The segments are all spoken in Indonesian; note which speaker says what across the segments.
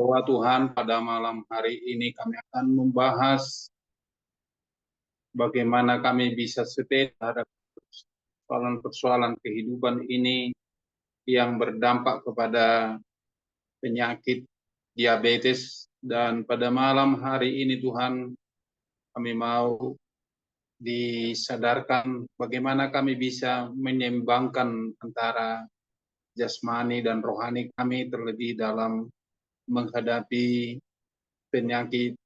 Speaker 1: Bahwa Tuhan, pada malam hari ini kami akan membahas bagaimana kami bisa setia terhadap persoalan-persoalan kehidupan ini yang berdampak kepada penyakit diabetes. Dan pada malam hari ini Tuhan, kami mau disadarkan bagaimana kami bisa menyeimbangkan antara jasmani dan rohani kami, terlebih dalam menghadapi penyakit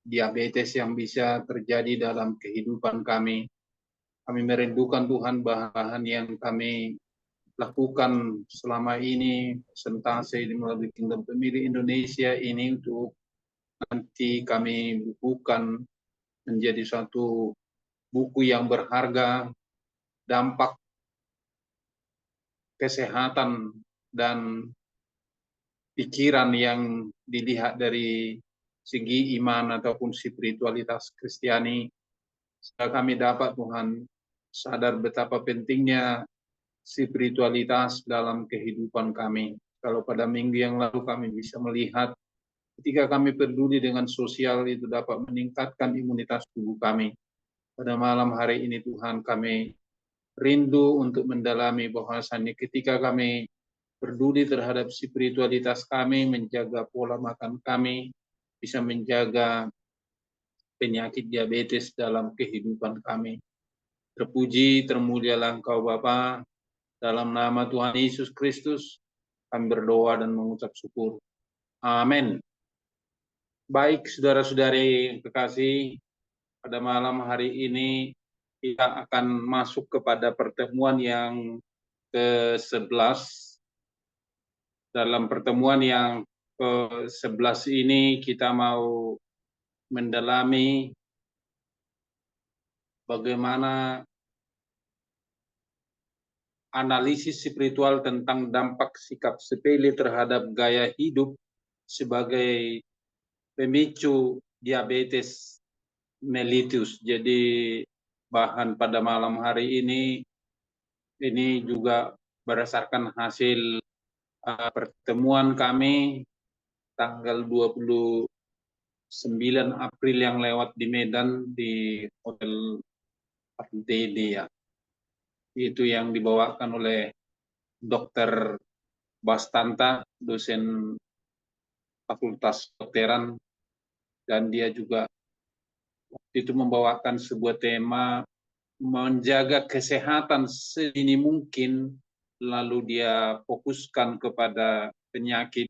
Speaker 1: diabetes yang bisa terjadi dalam kehidupan kami. Kami merindukan Tuhan bahan yang kami lakukan selama ini, persentase melalui Kingdom Family Indonesia ini untuk nanti kami bukukan menjadi suatu buku yang berharga, dampak kesehatan dan pikiran yang dilihat dari segi iman ataupun spiritualitas Kristiani. Supaya kami dapat Tuhan sadar betapa pentingnya spiritualitas dalam kehidupan kami. Kalau pada minggu yang lalu kami bisa melihat ketika kami peduli dengan sosial itu dapat meningkatkan imunitas tubuh kami. Pada malam hari ini Tuhan kami rindu untuk mendalami bahwasannya ketika kami peduli terhadap spiritualitas kami, menjaga pola makan kami, bisa menjaga penyakit diabetes dalam kehidupan kami. Terpuji, termulialah Engkau Bapa, dalam nama Tuhan Yesus Kristus, kami berdoa dan mengucap syukur. Amin. Baik, saudara-saudari yang kekasih, pada malam hari ini kita akan masuk kepada pertemuan yang ke-11. Dalam pertemuan yang ke-11 ini kita mau mendalami bagaimana analisis spiritual tentang dampak sikap sepele terhadap gaya hidup sebagai pemicu diabetes mellitus. Jadi bahan pada malam hari ini juga berdasarkan hasil pertemuan kami tanggal 29 April yang lewat di Medan di Hotel RDD ya. Itu yang dibawakan oleh Dr. Bastanta, dosen Fakultas Kedokteran, dan dia juga waktu itu membawakan sebuah tema menjaga kesehatan sedini mungkin, lalu dia fokuskan kepada penyakit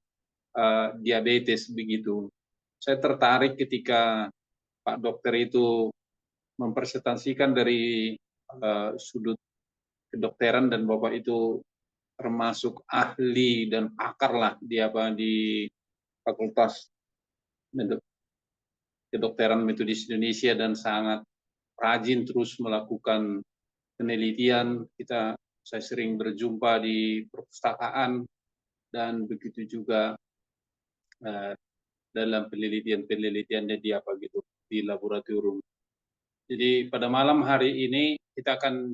Speaker 1: diabetes begitu. Saya tertarik ketika Pak Dokter itu mempresentasikan dari sudut kedokteran, dan Bapak itu termasuk ahli dan pakar lah di Fakultas Kedokteran Metodis Indonesia dan sangat rajin terus melakukan penelitian. Saya sering berjumpa di perpustakaan dan begitu juga dalam penelitiannya dia di laboratorium. Jadi pada malam hari ini kita akan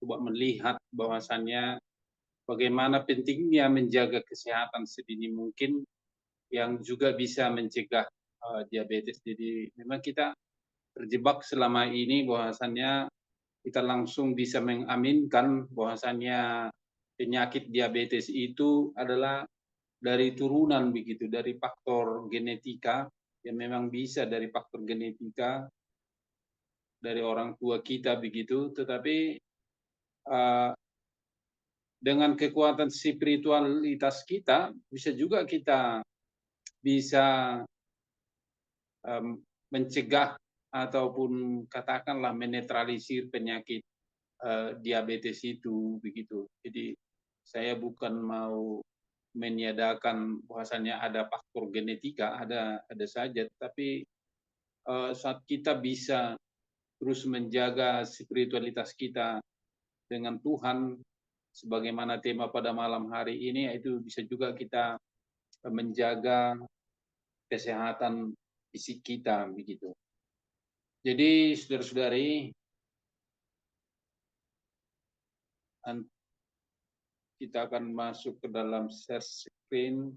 Speaker 1: coba melihat bahwasannya bagaimana pentingnya menjaga kesehatan sedini mungkin yang juga bisa mencegah diabetes. Jadi memang kita terjebak selama ini bahwasannya kita langsung bisa mengaminkan bahwasannya penyakit diabetes itu adalah dari turunan begitu, dari faktor genetika, yang memang bisa dari faktor genetika dari orang tua kita begitu, tetapi dengan kekuatan spiritualitas kita bisa juga kita bisa mencegah ataupun katakanlah menetralisir penyakit diabetes itu begitu. Jadi saya bukan mau meniadakan bahwasannya ada faktor genetika, ada saja, tapi saat kita bisa terus menjaga spiritualitas kita dengan Tuhan, sebagaimana tema pada malam hari ini, itu bisa juga kita menjaga kesehatan fisik kita begitu. Jadi saudara-saudari, kita akan masuk ke dalam share screen.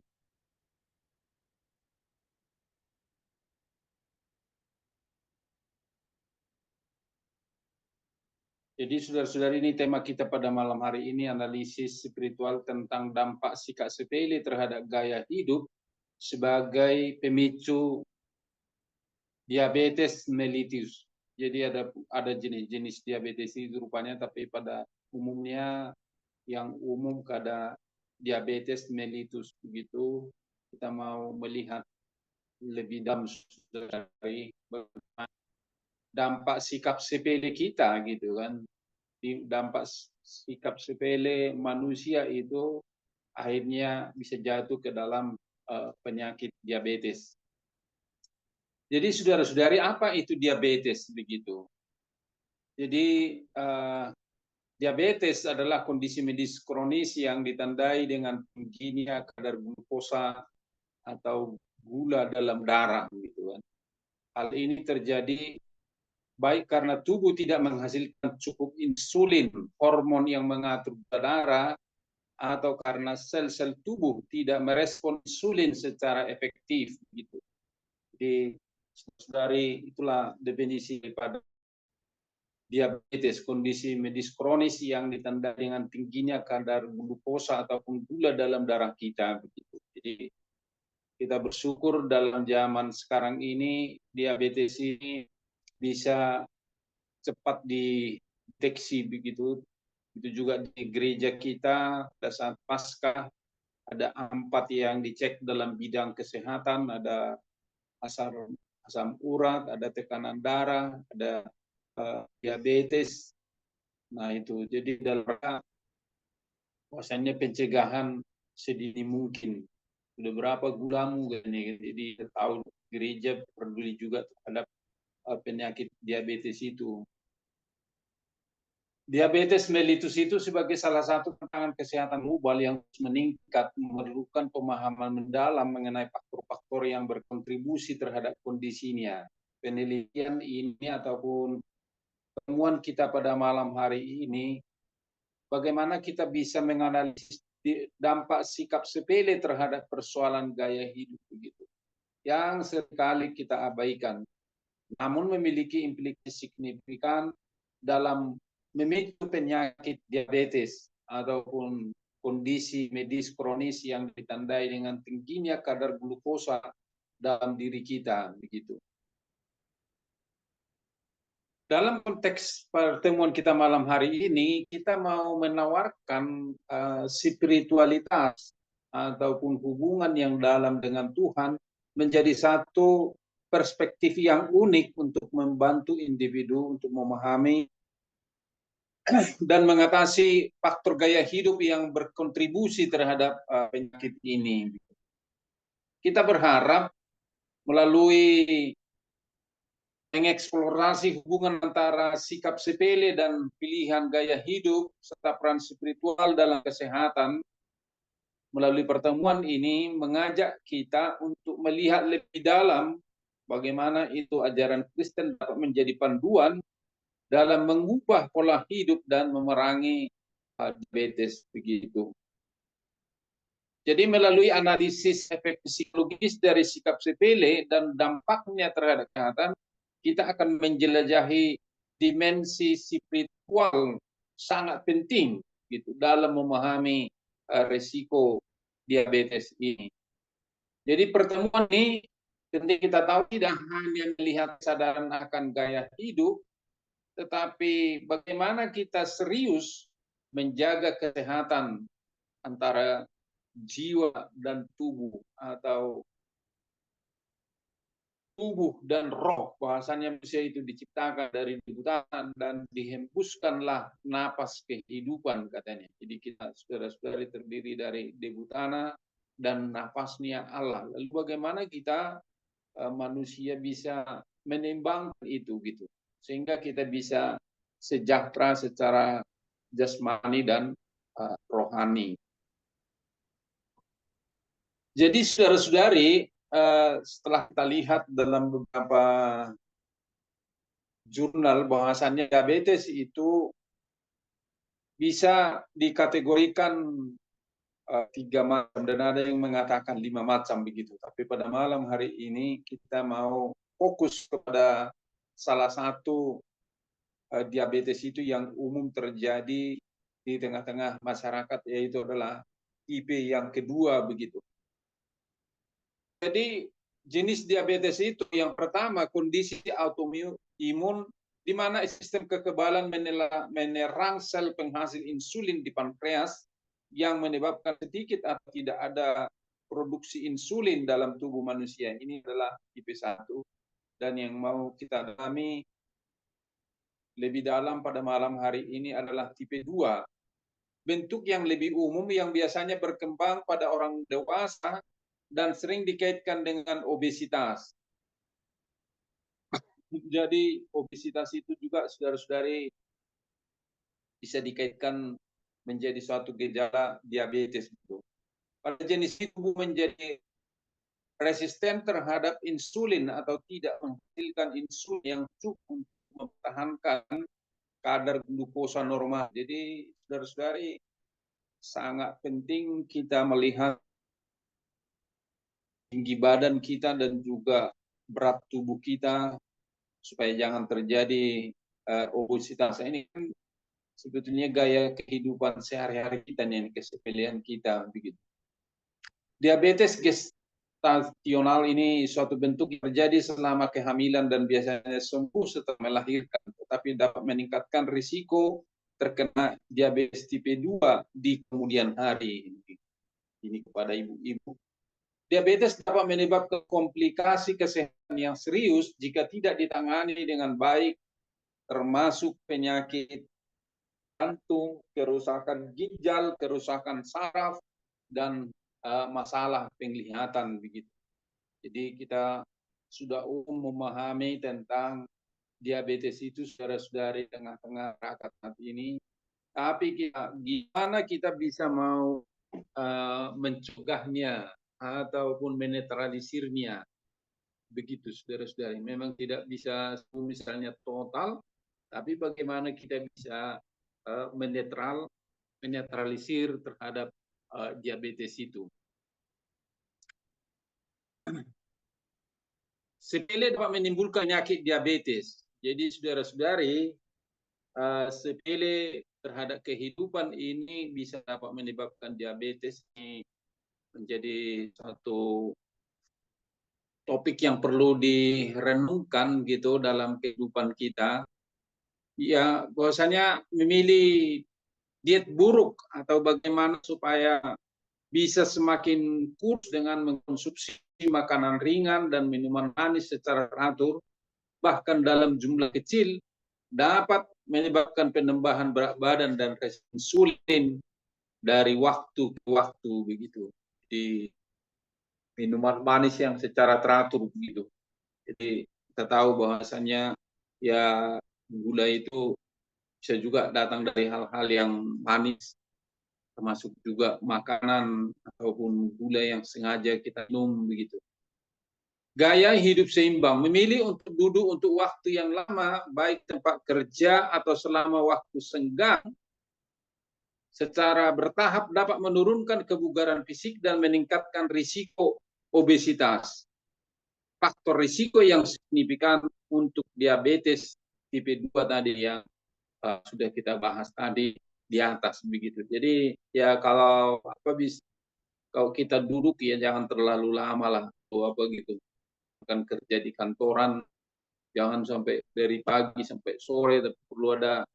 Speaker 1: Jadi saudara-saudari, ini tema kita pada malam hari ini, analisis spiritual tentang dampak sikap sepele terhadap gaya hidup sebagai pemicu diabetes mellitus. Jadi ada jenis-jenis diabetes itu rupanya, tapi pada umumnya yang umum ada diabetes mellitus. Begitu kita mau melihat lebih dalam dari dampak sikap sepele kita gitu kan. Dampak sikap sepele manusia itu akhirnya bisa jatuh ke dalam penyakit diabetes. Jadi saudara-saudari, apa itu diabetes begitu? Jadi diabetes adalah kondisi medis kronis yang ditandai dengan tingginya kadar glukosa atau gula dalam darah gitu kan. Hal ini terjadi baik karena tubuh tidak menghasilkan cukup insulin, hormon yang mengatur gula darah, atau karena sel-sel tubuh tidak merespon insulin secara efektif gitu. Jadi dari itulah definisi pada diabetes, kondisi medis kronis yang ditandai dengan tingginya kadar glukosa ataupun gula dalam darah kita begitu. Jadi kita bersyukur dalam zaman sekarang ini diabetes ini bisa cepat dideteksi begitu. Itu juga di gereja kita pada saat Paskah ada 4 yang dicek dalam bidang kesehatan, ada asam urat, ada tekanan darah, ada diabetes. Nah itu jadi dalam bahwasannya pencegahan sedini mungkin. Sudah berapa gulamu ini, jadi tahu gereja peduli juga terhadap penyakit diabetes itu. Diabetes mellitus itu sebagai salah satu tantangan kesehatan global yang meningkat, memerlukan pemahaman mendalam mengenai faktor-faktor yang berkontribusi terhadap kondisinya. Penelitian ini ataupun temuan kita pada malam hari ini, bagaimana kita bisa menganalisis dampak sikap sepele terhadap persoalan gaya hidup begitu, yang seringkali kita abaikan, namun memiliki implikasi signifikan dalam memicu penyakit diabetes ataupun kondisi medis kronis yang ditandai dengan tingginya kadar glukosa dalam diri kita begitu. Dalam konteks pertemuan kita malam hari ini, kita mau menawarkan spiritualitas ataupun hubungan yang dalam dengan Tuhan menjadi satu perspektif yang unik untuk membantu individu untuk memahami dan mengatasi faktor gaya hidup yang berkontribusi terhadap penyakit ini. Kita berharap melalui mengeksplorasi hubungan antara sikap sepele dan pilihan gaya hidup serta peran spiritual dalam kesehatan, melalui pertemuan ini mengajak kita untuk melihat lebih dalam bagaimana itu ajaran Kristen dapat menjadi panduan dalam mengubah pola hidup dan memerangi diabetes begitu. Jadi melalui analisis efek psikologis dari sikap sepele dan dampaknya terhadap kesehatan, kita akan menjelajahi dimensi spiritual sangat penting gitu dalam memahami resiko diabetes ini. Jadi pertemuan ini tentu kita tahu tidak hanya melihat kesadaran akan gaya hidup, tetapi bagaimana kita serius menjaga kesehatan antara jiwa dan tubuh atau tubuh dan roh. Bahasanya manusia itu diciptakan dari debu tanah dan dihembuskanlah napas kehidupan katanya. Jadi kita saudara-saudari terdiri dari debu tanah dan napasnya Allah. Lalu bagaimana kita manusia bisa menimbangkan itu gitu, sehingga kita bisa sejahtera secara jasmani dan rohani. Jadi saudara-saudari, setelah kita lihat dalam beberapa jurnal bahwasannya diabetes itu bisa dikategorikan 3 macam dan ada yang mengatakan 5 macam begitu. Tapi pada malam hari ini kita mau fokus kepada salah satu diabetes itu yang umum terjadi di tengah-tengah masyarakat, yaitu adalah tipe yang kedua begitu. Jadi jenis diabetes itu yang pertama kondisi autoimun di mana sistem kekebalan menyerang sel penghasil insulin di pankreas yang menyebabkan sedikit atau tidak ada produksi insulin dalam tubuh manusia. Ini adalah tipe 1. Dan yang mau kita dalami lebih dalam pada malam hari ini adalah tipe 2. Bentuk yang lebih umum yang biasanya berkembang pada orang dewasa dan sering dikaitkan dengan obesitas. Jadi obesitas itu juga saudara-saudari bisa dikaitkan menjadi suatu gejala diabetes. Pada jenis itu tubuh menjadi resisten terhadap insulin atau tidak menghasilkan insulin yang cukup untuk mempertahankan kadar glukosa normal. Jadi saudara-saudari sangat penting kita melihat tinggi badan kita dan juga berat tubuh kita supaya jangan terjadi obesitas. Ini kan sebetulnya gaya kehidupan sehari-hari kita nih, kesepelean kita begitu. Diabetes gestasional ini suatu bentuk yang terjadi selama kehamilan dan biasanya sembuh setelah melahirkan, tetapi dapat meningkatkan risiko terkena diabetes tipe 2 di kemudian hari. Ini kepada ibu-ibu. Diabetes dapat menyebabkan komplikasi kesehatan yang serius jika tidak ditangani dengan baik, termasuk penyakit jantung, kerusakan ginjal, kerusakan saraf, dan masalah penglihatan begitu. Jadi kita sudah memahami tentang diabetes itu saudara-saudari tengah-tengah masyarakat saat ini. Tapi gimana kita bisa mau mencegahnya ataupun menetralisirnya begitu saudara-saudari. Memang tidak bisa misalnya total, tapi bagaimana kita bisa menetralisir terhadap diabetes itu. Sepele dapat menimbulkan penyakit diabetes. Jadi saudara-saudari, sepele terhadap kehidupan ini bisa dapat menyebabkan diabetes. Ini menjadi satu topik yang perlu direnungkan gitu dalam kehidupan kita. Ya, bahwasanya memilih diet buruk atau bagaimana supaya bisa semakin kurus dengan mengkonsumsi makanan ringan dan minuman manis secara teratur, bahkan dalam jumlah kecil, dapat menyebabkan penambahan berat badan dan resistensi insulin dari waktu ke waktu begitu. Di minuman manis yang secara teratur begitu. Jadi kita tahu bahwasannya ya gula itu bisa juga datang dari hal-hal yang manis, termasuk juga makanan ataupun gula yang sengaja kita minum begitu. Gaya hidup seimbang, memilih untuk duduk untuk waktu yang lama, baik tempat kerja atau selama waktu senggang, secara bertahap dapat menurunkan kebugaran fisik dan meningkatkan risiko obesitas. Faktor risiko yang signifikan untuk diabetes tipe 2 tadi yang sudah kita bahas tadi di atas begitu. Jadi ya kalau kita duduk ya jangan terlalu lama lah atau apa gitu. Kan kerja di kantoran jangan sampai dari pagi sampai sore, tapi perlu ada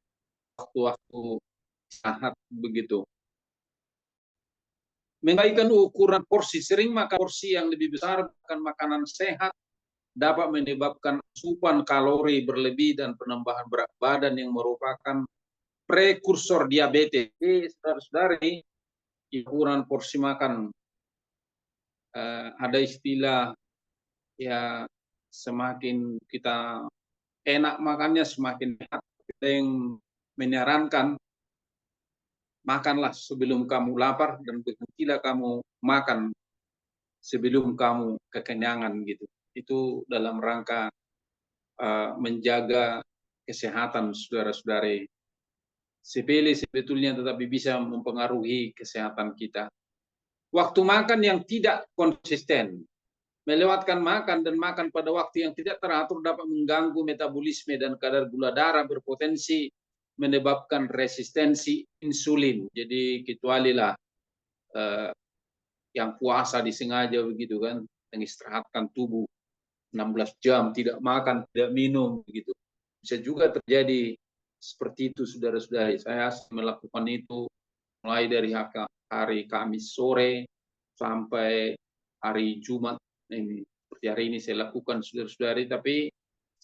Speaker 1: waktu-waktu istirahat begitu. Mengabaikan ukuran porsi, sering makan porsi yang lebih besar bahkan makanan sehat dapat menyebabkan asupan kalori berlebih dan penambahan berat badan yang merupakan prekursor diabetes. Jadi saudara-saudari, ukuran porsi makan ada istilah ya semakin kita enak makannya semakin enak. Ada yang menyarankan makanlah sebelum kamu lapar dan berhentilah kamu makan sebelum kamu kekenyangan gitu. Itu dalam rangka menjaga kesehatan saudara-saudari. Sepele sebetulnya tetapi bisa mempengaruhi kesehatan kita. Waktu makan yang tidak konsisten. Melewatkan makan dan makan pada waktu yang tidak teratur dapat mengganggu metabolisme dan kadar gula darah, berpotensi menyebabkan resistensi insulin. Jadi kecualilah eh, yang puasa disengaja begitu kan, mengistirahatkan tubuh 16 jam, tidak makan, tidak minum begitu. Bisa juga terjadi seperti itu, saudara-saudari. Saya melakukan itu mulai dari hari Kamis sore sampai hari Jumat ini. Seperti hari ini saya lakukan, saudara-saudari, tapi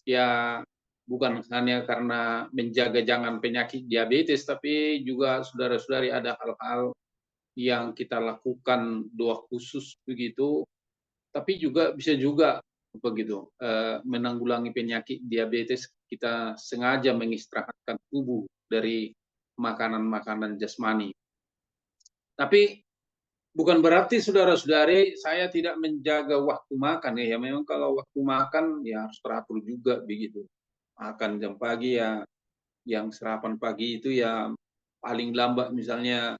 Speaker 1: ya bukan hanya karena menjaga jangan penyakit diabetes, tapi juga saudara-saudari ada hal-hal yang kita lakukan doa khusus begitu, tapi juga bisa juga begitu menanggulangi penyakit diabetes, kita sengaja mengistirahatkan tubuh dari makanan-makanan jasmani. Tapi bukan berarti saudara-saudari saya tidak menjaga waktu makan ya. Memang kalau waktu makan ya harus teratur juga begitu. Makan jam pagi ya, yang sarapan pagi itu ya paling lambat misalnya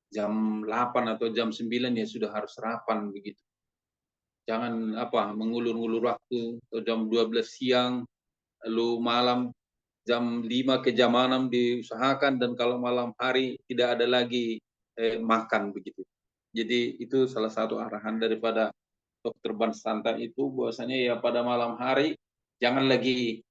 Speaker 1: jam 8 atau jam 9 ya sudah harus sarapan begitu. Jangan mengulur-ulur waktu atau jam 12 siang lalu malam jam 5 ke jam 6 diusahakan, dan kalau malam hari tidak ada lagi makan begitu. Jadi itu salah satu arahan daripada dokter Bansanta itu, bahwasanya ya pada malam hari jangan lagi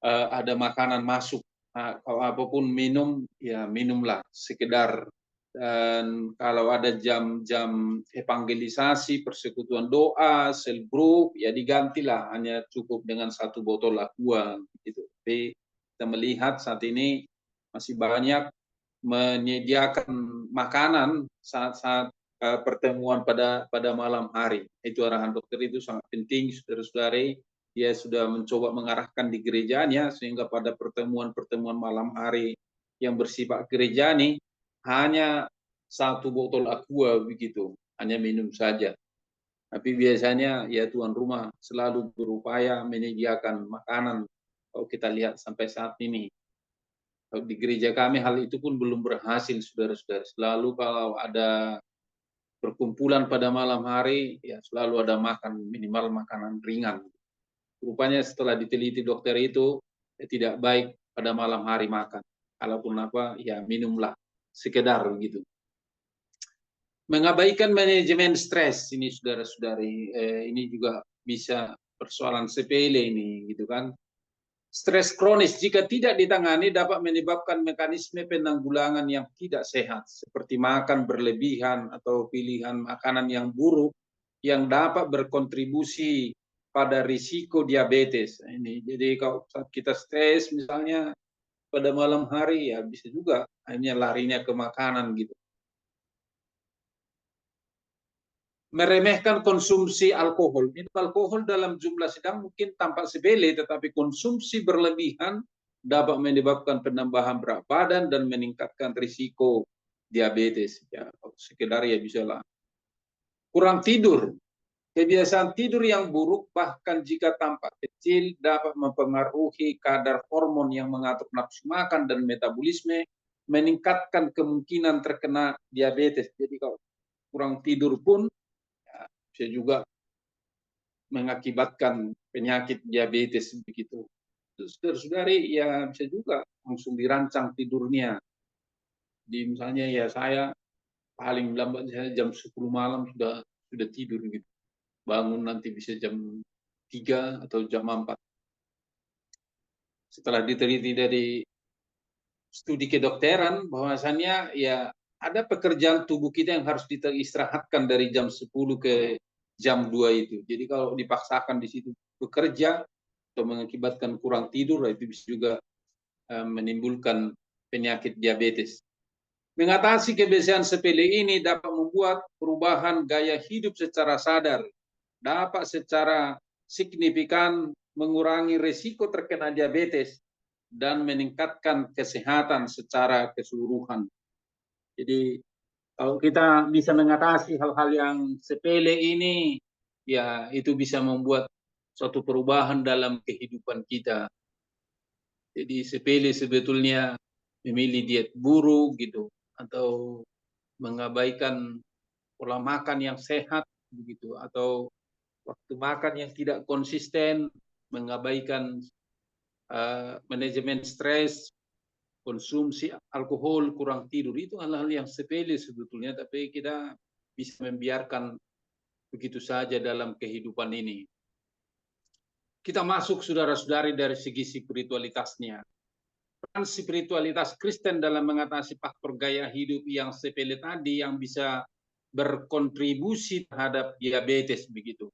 Speaker 1: ada makanan masuk. Nah, kalau apapun minum ya minumlah sekedar, dan kalau ada jam-jam evangelisasi, persekutuan doa, sel group, ya digantilah, hanya cukup dengan 1 botol aqua gitu. Tapi kita melihat saat ini masih banyak menyediakan makanan saat-saat pertemuan pada malam hari. Itu arahan dokter, itu sangat penting, saudara-saudari. Dia sudah mencoba mengarahkan di gerejanya sehingga pada pertemuan-pertemuan malam hari yang bersifat gerejani hanya 1 botol aqua begitu, hanya minum saja. Tapi biasanya ya tuan rumah selalu berupaya menyediakan makanan. Kalau kita lihat sampai saat ini di gereja kami hal itu pun belum berhasil, saudara-saudara. Selalu kalau ada perkumpulan pada malam hari, ya selalu ada makan, minimal makanan ringan. Rupanya setelah diteliti dokter itu, ya tidak baik pada malam hari makan. Kalaupun ya minumlah sekedar gitu. Mengabaikan manajemen stres ini, saudara-saudari, ini juga bisa persoalan sepele ini gitu kan. Stres kronis jika tidak ditangani dapat menyebabkan mekanisme penanggulangan yang tidak sehat, seperti makan berlebihan atau pilihan makanan yang buruk yang dapat berkontribusi pada risiko diabetes. Ini jadi kalau saat kita stres misalnya pada malam hari ya bisa juga hanya larinya ke makanan gitu. Meremehkan konsumsi alkohol. Minum alkohol dalam jumlah sedang mungkin tampak sepele, tetapi konsumsi berlebihan dapat menyebabkan penambahan berat badan dan meningkatkan risiko diabetes. Ya, sekedar ya bisa lah. Kurang tidur. Kebiasaan tidur yang buruk bahkan jika tampak kecil dapat mempengaruhi kadar hormon yang mengatur nafsu makan dan metabolisme, meningkatkan kemungkinan terkena diabetes. Jadi kalau kurang tidur pun bisa juga mengakibatkan penyakit diabetes begitu. Saudara-saudari ya bisa juga langsung dirancang tidurnya. Di misalnya ya saya paling lambat jam 10 malam sudah tidur gitu. Bangun nanti bisa jam 3 atau jam 4. Setelah diteliti dari studi kedokteran bahwasannya ya ada pekerjaan tubuh kita yang harus diistirahatkan dari jam 10 ke jam 2 itu. Jadi kalau dipaksakan di situ bekerja atau mengakibatkan kurang tidur, itu bisa juga menimbulkan penyakit diabetes. Mengatasi kebiasaan sepele ini dapat membuat perubahan gaya hidup secara sadar, dapat secara signifikan mengurangi risiko terkena diabetes dan meningkatkan kesehatan secara keseluruhan. Jadi kalau kita bisa mengatasi hal-hal yang sepele ini, ya itu bisa membuat suatu perubahan dalam kehidupan kita. Jadi sepele sebetulnya memilih diet buruk gitu, atau mengabaikan pola makan yang sehat begitu, atau waktu makan yang tidak konsisten, mengabaikan manajemen stres, konsumsi alkohol, kurang tidur, itu hal-hal yang sepele sebetulnya, tapi kita bisa membiarkan begitu saja dalam kehidupan ini. Kita masuk saudara-saudari dari segi spiritualitasnya. Peran spiritualitas Kristen dalam mengatasi faktor gaya hidup yang sepele tadi yang bisa berkontribusi terhadap diabetes begitu.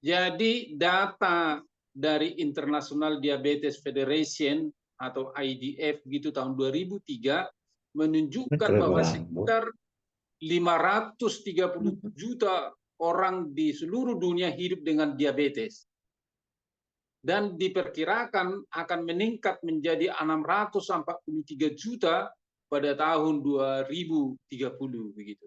Speaker 1: Jadi data dari International Diabetes Federation atau IDF gitu tahun 2003 menunjukkan bahwa sekitar 530 juta orang di seluruh dunia hidup dengan diabetes. Dan diperkirakan akan meningkat menjadi 643 juta pada tahun 2030 begitu.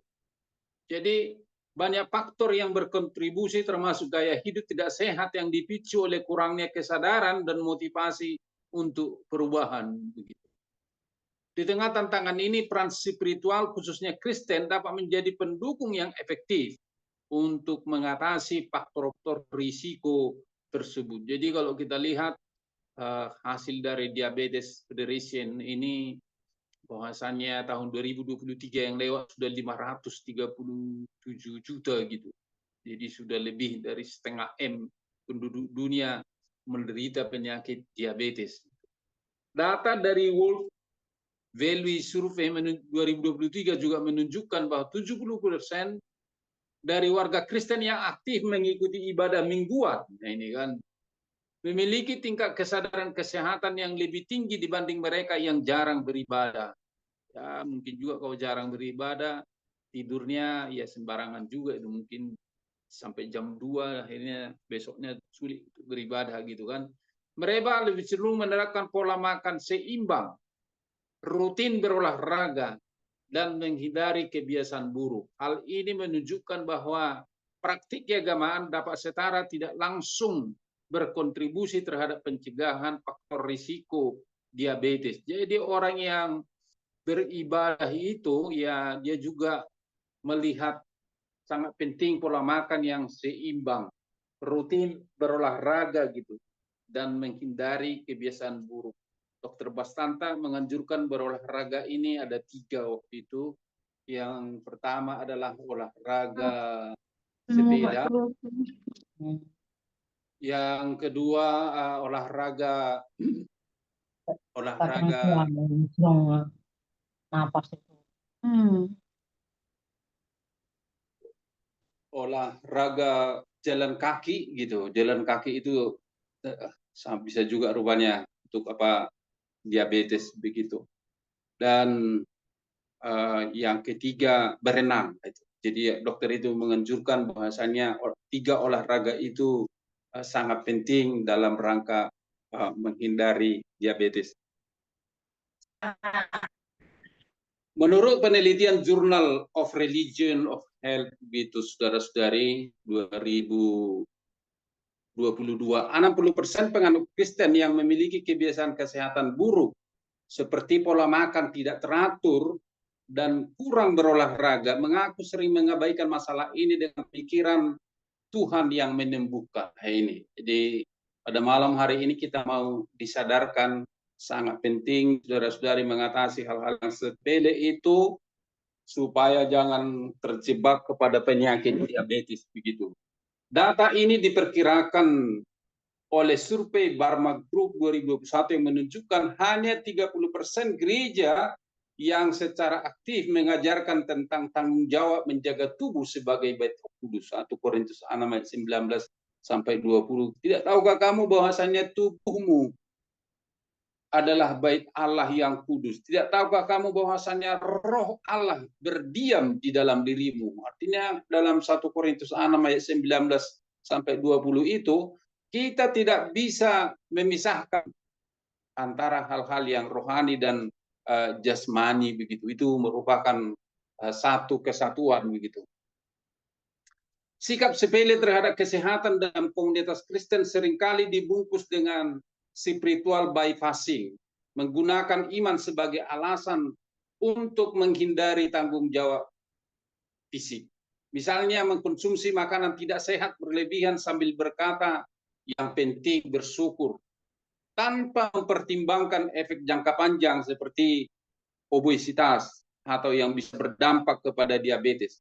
Speaker 1: Jadi banyak faktor yang berkontribusi termasuk gaya hidup tidak sehat yang dipicu oleh kurangnya kesadaran dan motivasi untuk perubahan begitu. Di tengah tantangan ini peran spiritual khususnya Kristen dapat menjadi pendukung yang efektif untuk mengatasi faktor-faktor risiko tersebut. Jadi kalau kita lihat hasil dari Diabetes Federation ini bahwasannya tahun 2023 yang lewat sudah 537 juta gitu. Jadi sudah lebih dari setengah M penduduk dunia menderita penyakit diabetes. Data dari World Value Survey 2023 juga menunjukkan bahwa 70% dari warga Kristen yang aktif mengikuti ibadah mingguan. Nah, ini kan memiliki tingkat kesadaran kesehatan yang lebih tinggi dibanding mereka yang jarang beribadah. Ya, mungkin juga kalau jarang beribadah, tidurnya ya sembarangan juga, itu mungkin sampai jam 2 akhirnya besoknya sulit untuk beribadah gitu kan. Mereka lebih cenderung menerapkan pola makan seimbang, rutin berolahraga, dan menghindari kebiasaan buruk. Hal ini menunjukkan bahwa praktik keagamaan dapat setara tidak langsung berkontribusi terhadap pencegahan faktor risiko diabetes. Jadi orang yang beribadah itu ya dia juga melihat sangat penting pola makan yang seimbang, rutin berolahraga gitu, dan menghindari kebiasaan buruk. Dokter Bastanta menganjurkan berolahraga ini ada 3 waktu itu. Yang pertama adalah olahraga sepeda. Yang kedua olahraga olahraga jalan kaki gitu. Jalan kaki itu bisa juga rupanya untuk diabetes begitu. Dan yang ketiga berenang. Jadi dokter itu menganjurkan bahwasanya 3 olahraga itu sangat penting dalam rangka menghindari diabetes. Menurut penelitian Journal of Religion of Health gitu saudara-saudari 2022, 60% penganut Kristen yang memiliki kebiasaan kesehatan buruk seperti pola makan tidak teratur dan kurang berolahraga mengaku sering mengabaikan masalah ini dengan pikiran Tuhan yang menyembuhkan. Ini. Jadi pada malam hari ini kita mau disadarkan sangat penting saudara-saudari mengatasi hal-hal yang sepele itu supaya jangan terjebak kepada penyakit diabetes begitu. Data ini diperkirakan oleh survei Barma Group 2021 yang menunjukkan hanya 30% gereja yang secara aktif mengajarkan tentang tanggung jawab menjaga tubuh sebagai bait Roh Kudus. 1 Korintus 6 ayat 19 sampai 20. Tidak tahukah kamu bahwasanya tubuhmu adalah bait Allah yang kudus? Tidak tahukah kamu bahwasanya Roh Allah berdiam di dalam dirimu? Artinya dalam 1 Korintus 6 ayat 19 sampai 20 itu kita tidak bisa memisahkan antara hal-hal yang rohani dan jasmani begitu. Itu merupakan satu kesatuan begitu. Sikap sepele terhadap kesehatan dalam komunitas Kristen seringkali dibungkus dengan spiritual bypassing, menggunakan iman sebagai alasan untuk menghindari tanggung jawab fisik. Misalnya mengkonsumsi makanan tidak sehat berlebihan sambil berkata, yang penting bersyukur, tanpa mempertimbangkan efek jangka panjang seperti obesitas atau yang bisa berdampak kepada diabetes.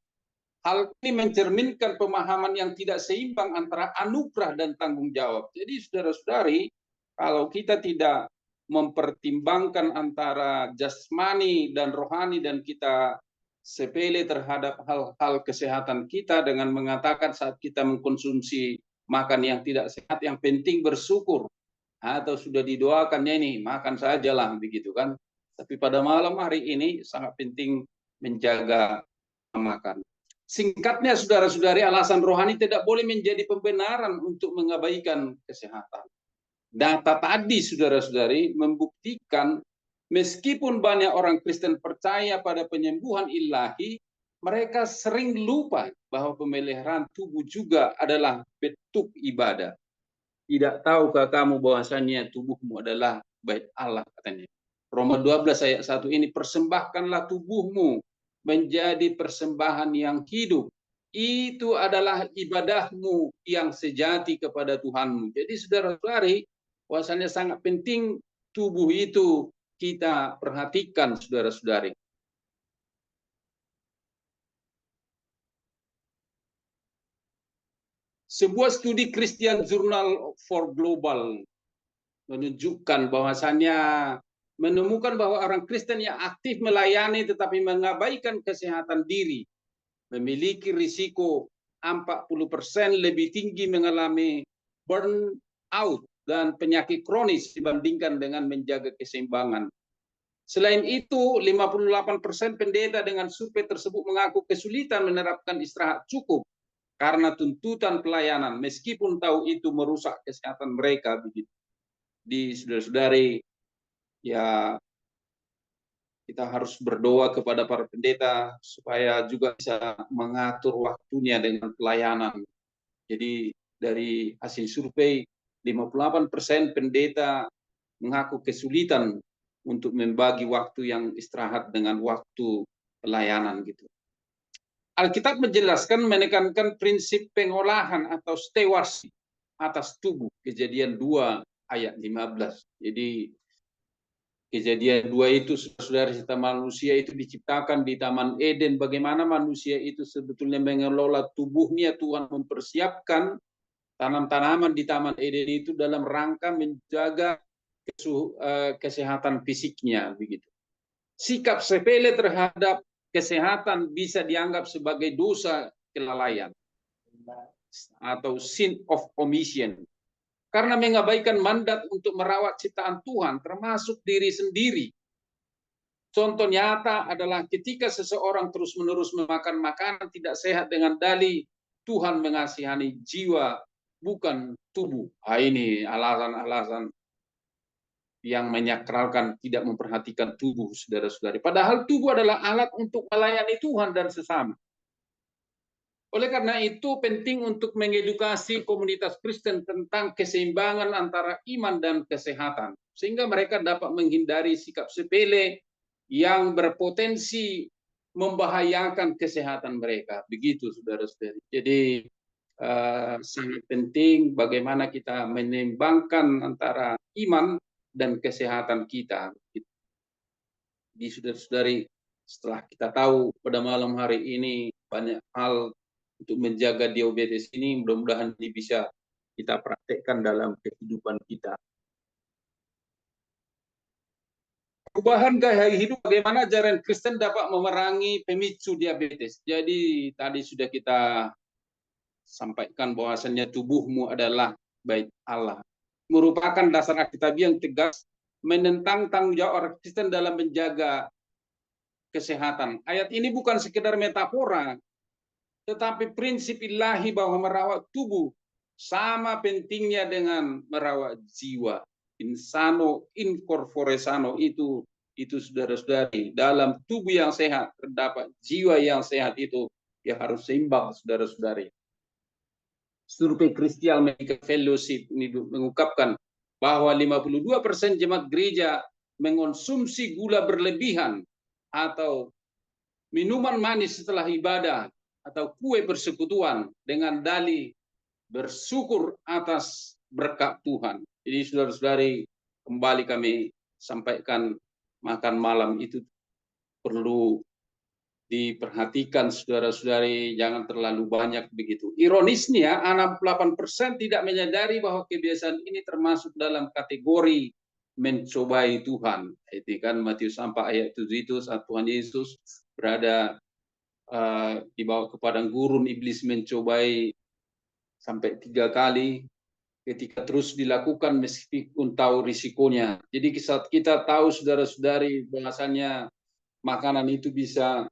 Speaker 1: Hal ini mencerminkan pemahaman yang tidak seimbang antara anugerah dan tanggung jawab. Jadi saudara-saudari, kalau kita tidak mempertimbangkan antara jasmani dan rohani dan kita sepele terhadap hal-hal kesehatan kita dengan mengatakan saat kita mengkonsumsi makan yang tidak sehat, yang penting bersyukur, atau sudah didoakannya ini makan sajalah begitu kan. Tapi pada malam hari ini sangat penting menjaga makan. Singkatnya saudara-saudari, alasan rohani tidak boleh menjadi pembenaran untuk mengabaikan kesehatan. Data tadi saudara-saudari membuktikan meskipun banyak orang Kristen percaya pada penyembuhan ilahi, mereka sering lupa bahwa pemeliharaan tubuh juga adalah bentuk ibadah. Tidak tahukah kamu bahwasannya tubuhmu adalah bait Allah, katanya. Roma 12 ayat 1 ini, persembahkanlah tubuhmu menjadi persembahan yang hidup. Itu adalah ibadahmu yang sejati kepada Tuhanmu. Jadi saudara-saudari, bahwasannya sangat penting tubuh itu kita perhatikan, saudara-saudari. Sebuah studi Christian Journal for Global menunjukkan bahwasannya menemukan bahwa orang Kristen yang aktif melayani tetapi mengabaikan kesehatan diri memiliki risiko 40% lebih tinggi mengalami burnout dan penyakit kronis dibandingkan dengan menjaga keseimbangan. Selain itu, 58% pendeta dengan survei tersebut mengaku kesulitan menerapkan istirahat cukup karena tuntutan pelayanan, meskipun tahu itu merusak kesehatan mereka. Begitu. Di saudara-saudari, ya kita harus berdoa kepada para pendeta supaya juga bisa mengatur waktunya dengan pelayanan. Jadi dari hasil survei 58% pendeta mengaku kesulitan untuk membagi waktu yang istirahat dengan waktu pelayanan gitu. Alkitab menjelaskan menekankan prinsip pengolahan atau stewardship atas tubuh, Kejadian 2 ayat 15. Jadi Kejadian 2 itu, saudara, cerita manusia itu diciptakan di Taman Eden. Bagaimana manusia itu sebetulnya mengelola tubuhnya. Tuhan mempersiapkan tanam-tanaman di Taman Eden itu dalam rangka menjaga kesehatan fisiknya. Begitu. Sikap sepele terhadap kesehatan bisa dianggap sebagai dosa kelalaian atau sin of omission, karena mengabaikan mandat untuk merawat ciptaan Tuhan, termasuk diri sendiri. Contoh nyata adalah ketika seseorang terus-menerus memakan makanan tidak sehat dengan dalih Tuhan mengasihani jiwa, bukan tubuh. Ini alasan-alasan yang menyakralkan, tidak memperhatikan tubuh, saudara-saudari. Padahal tubuh adalah alat untuk melayani Tuhan dan sesama. Oleh karena itu penting untuk mengedukasi komunitas Kristen tentang keseimbangan antara iman dan kesehatan, sehingga mereka dapat menghindari sikap sepele yang berpotensi membahayakan kesehatan mereka. Begitu, saudara-saudari. Jadi sangat penting bagaimana kita menimbangkan antara iman dan kesehatan kita. Di saudara-saudari, setelah kita tahu pada malam hari ini banyak hal untuk menjaga diabetes ini, mudah-mudahan ini bisa kita praktekkan dalam kehidupan kita. Perubahan gaya hidup, bagaimana ajaran Kristen dapat memerangi pemicu diabetes. Jadi tadi sudah kita sampaikan bahwasannya tubuhmu adalah bait Allah. Merupakan dasar Alkitab yang tegas menentang tanggung jawab orang Kristen dalam menjaga kesehatan. Ayat ini bukan sekedar metafora, tetapi prinsip ilahi bahwa merawat tubuh sama pentingnya dengan merawat jiwa. Insano in corpore sano, itu saudara-saudari, dalam tubuh yang sehat terdapat jiwa yang sehat, itu ya harus seimbang, saudara-saudari. Survei Christian Medical Fellowship ini mengungkapkan bahwa 52% jemaat gereja mengonsumsi gula berlebihan atau minuman manis setelah ibadah
Speaker 2: atau kue persekutuan dengan dalih bersyukur atas berkat Tuhan. Jadi saudara-saudari, kembali kami sampaikan makan malam itu perlu diperhatikan saudara-saudari, jangan terlalu banyak begitu. Ironisnya 68% tidak menyadari bahwa kebiasaan ini termasuk dalam kategori mencobai Tuhan. Itu kan Matius 4 ayat 7 itu saat Tuhan Yesus berada dibawa ke padang gurun, iblis mencobai sampai 3 kali, ketika terus dilakukan meskipun tahu risikonya. Jadi saat kita tahu saudara-saudari bahasanya makanan itu bisa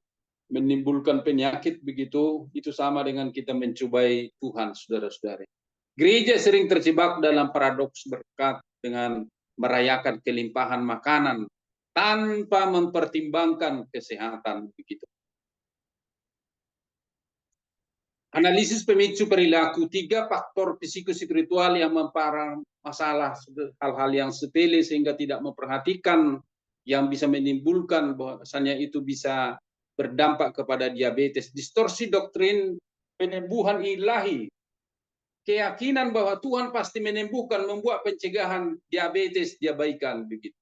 Speaker 2: menimbulkan penyakit begitu, itu sama dengan kita mencobai Tuhan, saudara-saudari. Gereja sering terjebak dalam paradoks berkat dengan merayakan kelimpahan makanan tanpa mempertimbangkan kesehatan begitu. Analisis pemicu perilaku, 3 faktor psikospiritual yang memparah masalah hal-hal yang sepele sehingga tidak memperhatikan yang bisa menimbulkan bahwasanya itu bisa berdampak kepada diabetes. Distorsi doktrin penyembuhan ilahi, keyakinan bahwa Tuhan pasti menyembuhkan membuat pencegahan diabetes diabaikan begitu.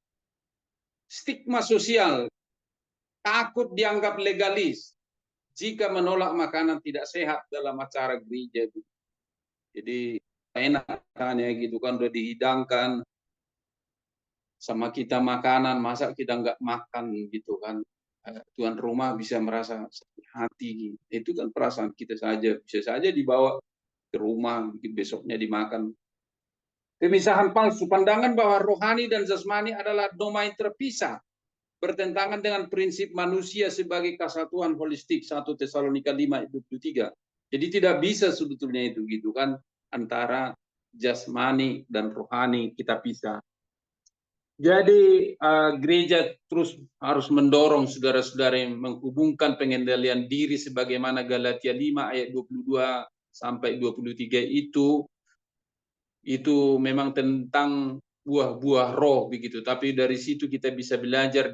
Speaker 2: Stigma sosial, takut dianggap legalis jika menolak makanan tidak sehat dalam acara gereja. Jadi enak kan ya gitu kan, udah dihidangkan sama kita makanan, masa kita nggak makan gitu kan. Tuan rumah bisa merasa sakit hati. Itu kan perasaan kita saja, bisa saja dibawa ke rumah, besoknya dimakan. Pemisahan palsu, pandangan bahwa rohani dan jasmani adalah domain terpisah, bertentangan dengan prinsip manusia sebagai kesatuan holistik 1 Tesalonika 5:23. Jadi tidak bisa sebetulnya itu gitu kan, antara jasmani dan rohani kita pisah. Jadi gereja terus harus mendorong saudara-saudara yang menghubungkan pengendalian diri sebagaimana Galatia 5 ayat 22 sampai 23 itu memang tentang buah-buah roh begitu. Tapi dari situ kita bisa belajar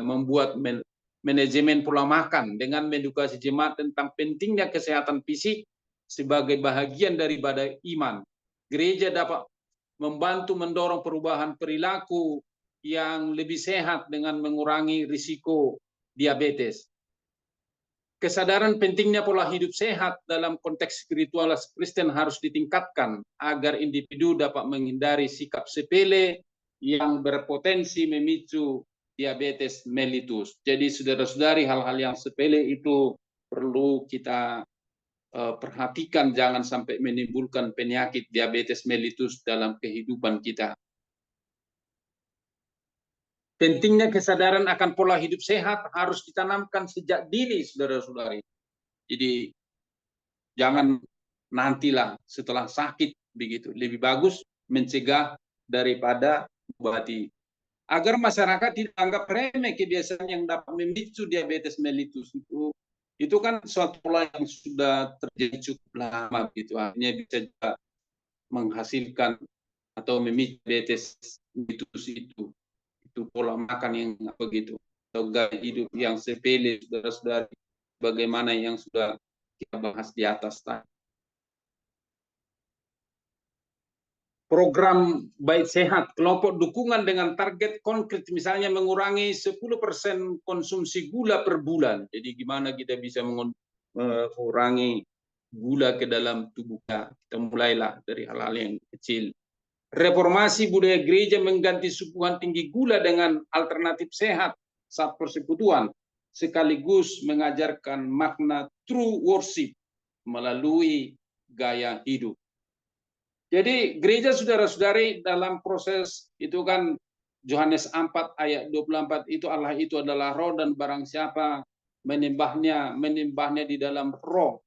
Speaker 2: membuat manajemen pola makan dengan mengedukasi jemaat tentang pentingnya kesehatan fisik sebagai bahagian daripada iman. Gereja dapat membantu mendorong perubahan perilaku yang lebih sehat dengan mengurangi risiko diabetes. Kesadaran pentingnya pola hidup sehat dalam konteks spiritual Kristen harus ditingkatkan agar individu dapat menghindari sikap sepele yang berpotensi memicu diabetes mellitus. Jadi saudara-saudari, hal-hal yang sepele itu perlu kita perhatikan, jangan sampai menimbulkan penyakit diabetes mellitus dalam kehidupan kita. Pentingnya kesadaran akan pola hidup sehat harus ditanamkan sejak dini, saudara-saudari. Jadi jangan nantilah setelah sakit begitu. Lebih bagus mencegah daripada mengobati. Agar masyarakat tidak anggap remeh kebiasaan yang dapat memicu diabetes mellitus itu kan suatu pola yang sudah terjadi cukup lama gitu, artinya bisa juga menghasilkan atau memicu diabetes mellitus itu pola makan yang begitu, atau gaya hidup yang sepele, saudara-saudara, bagaimana yang sudah kita bahas di atas tadi. Program baik sehat, kelompok dukungan dengan target konkret, misalnya mengurangi 10% konsumsi gula per bulan. Jadi gimana kita bisa mengurangi gula ke dalam tubuh kita? Kita mulailah dari hal-hal yang kecil. Reformasi budaya gereja mengganti suguhan tinggi gula dengan alternatif sehat saat persekutuan, sekaligus mengajarkan makna true worship melalui gaya hidup. Jadi gereja saudara-saudari dalam proses itu kan Yohanes 4 ayat 24 itu Allah itu adalah roh dan barang siapa menyembahnya di dalam roh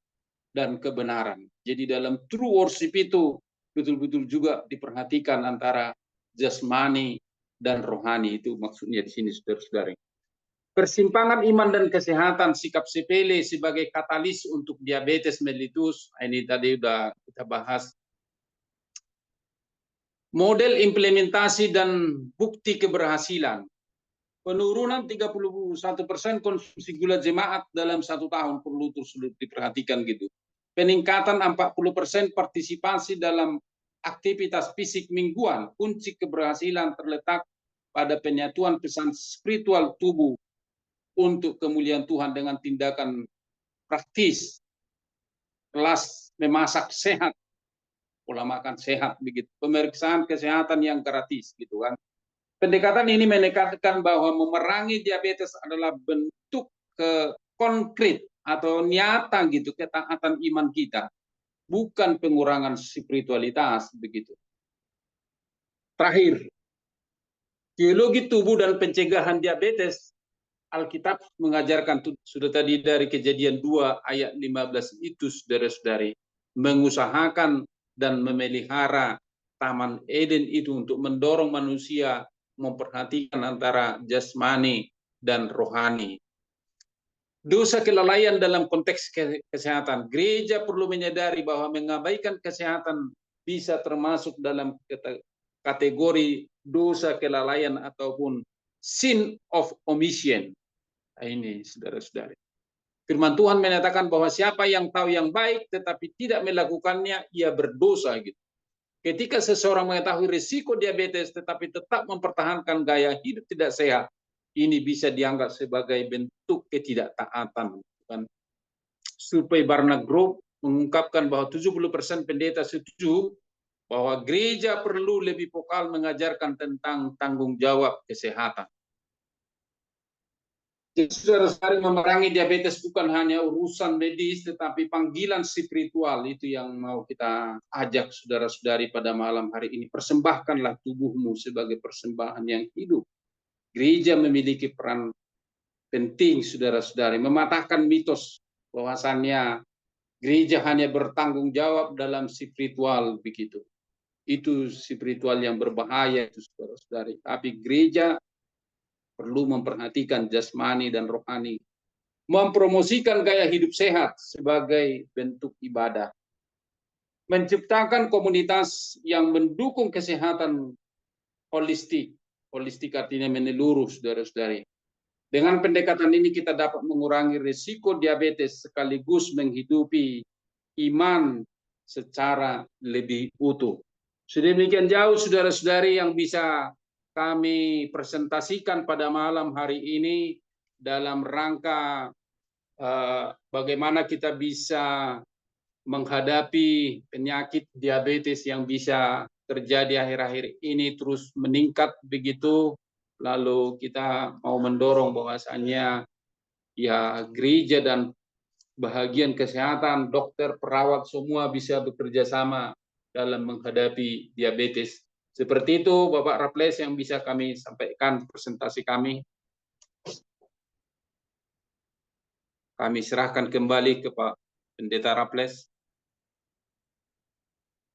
Speaker 2: dan kebenaran. Jadi dalam true worship itu betul-betul juga diperhatikan antara jasmani dan rohani, itu maksudnya di sini saudara-saudari. Persimpangan iman dan kesehatan, sikap sepele sebagai katalis untuk diabetes mellitus, ini tadi sudah kita bahas. Model implementasi dan bukti keberhasilan. Penurunan 31% konsumsi gula jemaat dalam 1 tahun perlu terus diperhatikan gitu. Peningkatan 40% partisipasi dalam aktivitas fisik mingguan. Kunci keberhasilan terletak pada penyatuan pesan spiritual tubuh untuk kemuliaan Tuhan dengan tindakan praktis, kelas memasak sehat, pola makan sehat begitu, pemeriksaan kesehatan yang gratis gitu kan. Pendekatan ini menekankan bahwa memerangi diabetes adalah bentuk konkret atau nyata gitu ketaatan iman kita, bukan pengurangan spiritualitas begitu. Terakhir, teologi tubuh dan pencegahan diabetes. Alkitab mengajarkan sudah tadi dari Kejadian 2 ayat 15 itu saudara-saudari, mengusahakan dan memelihara Taman Eden itu untuk mendorong manusia memperhatikan antara jasmani dan rohani. Dosa kelalaian dalam konteks kesehatan. Gereja perlu menyadari bahwa mengabaikan kesehatan bisa termasuk dalam kategori dosa kelalaian ataupun sin of omission. Ini saudara-saudari. Firman Tuhan menyatakan bahwa siapa yang tahu yang baik tetapi tidak melakukannya, ia berdosa gitu. Ketika seseorang mengetahui risiko diabetes tetapi tetap mempertahankan gaya hidup tidak sehat, ini bisa dianggap sebagai bentuk ketidaktaatan. Survei Barna Group mengungkapkan bahwa 70% pendeta setuju bahwa gereja perlu lebih vokal mengajarkan tentang tanggung jawab kesehatan. Saudara-saudari, memerangi diabetes bukan hanya urusan medis, tetapi panggilan spiritual. Itu yang mau kita ajak saudara-saudari pada malam hari ini. Persembahkanlah tubuhmu sebagai persembahan yang hidup. Gereja memiliki peran penting, saudara-saudari, mematahkan mitos bahwasannya gereja hanya bertanggung jawab dalam spiritual begitu. Itu spiritual yang berbahaya itu, saudara-saudari. Tapi gereja perlu memperhatikan jasmani dan rohani, mempromosikan gaya hidup sehat sebagai bentuk ibadah, menciptakan komunitas yang mendukung kesehatan holistik. Holistik artinya menyeluruh, saudara-saudari. Dengan pendekatan ini kita dapat mengurangi risiko diabetes sekaligus menghidupi iman secara lebih utuh. Sedemikian jauh saudara-saudari yang bisa kami presentasikan pada malam hari ini dalam rangka bagaimana kita bisa menghadapi penyakit diabetes yang bisa terjadi akhir-akhir ini terus meningkat begitu. Lalu kita mau mendorong bahwasannya ya gereja dan bahagian kesehatan, dokter, perawat semua bisa bekerja sama dalam menghadapi diabetes. Seperti itu Bapak Raples yang bisa kami sampaikan presentasi kami. Kami serahkan kembali ke Pak Pendeta Raples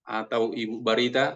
Speaker 2: atau Ibu Barita.